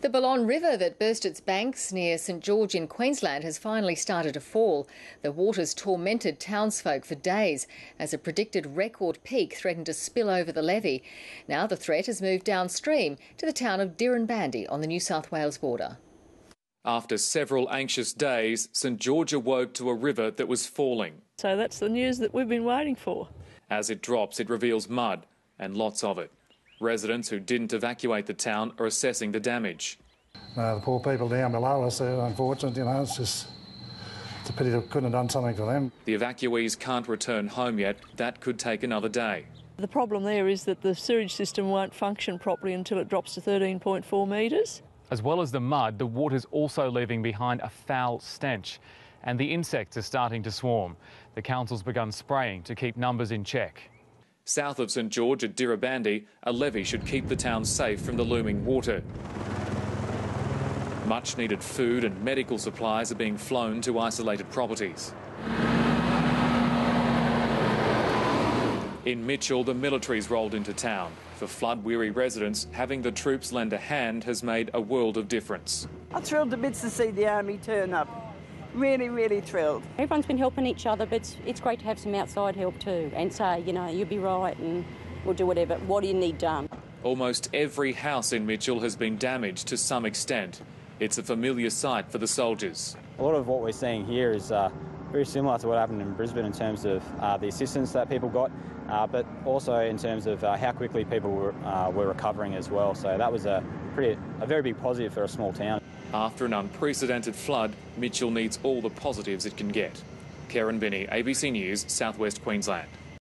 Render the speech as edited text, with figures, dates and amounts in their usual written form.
The Balonne River that burst its banks near St George in Queensland has finally started to fall. The waters tormented townsfolk for days as a predicted record peak threatened to spill over the levee. Now the threat has moved downstream to the town of Dirranbandi on the New South Wales border. After several anxious days, St George awoke to a river that was falling. So that's the news that we've been waiting for. As it drops, it reveals mud and lots of it. Residents who didn't evacuate the town are assessing the damage. The poor people down below us, they're unfortunate, it's a pity they couldn't have done something for them. The evacuees can't return home yet. That could take another day. The problem there is that the sewage system won't function properly until it drops to 13.4 metres. As well as the mud, the water's also leaving behind a foul stench, and the insects are starting to swarm. The council's begun spraying to keep numbers in check. South of St George at Dirranbandi, a levee should keep the town safe from the looming water. Much needed food and medical supplies are being flown to isolated properties. In Mitchell, the military's rolled into town. For flood-weary residents, having the troops lend a hand has made a world of difference. I'm thrilled to bits to see the army turn up. Really, really thrilled. Everyone's been helping each other, but it's great to have some outside help too and say, you know, you'll be right and we'll do whatever. What do you need done? Almost every house in Mitchell has been damaged to some extent. It's a familiar sight for the soldiers. A lot of what we're seeing here is very similar to what happened in Brisbane in terms of the assistance that people got, but also in terms of how quickly people were recovering as well. So that was a very big positive for a small town. After an unprecedented flood, Mitchell needs all the positives it can get. Karen Binney, ABC News, South West Queensland.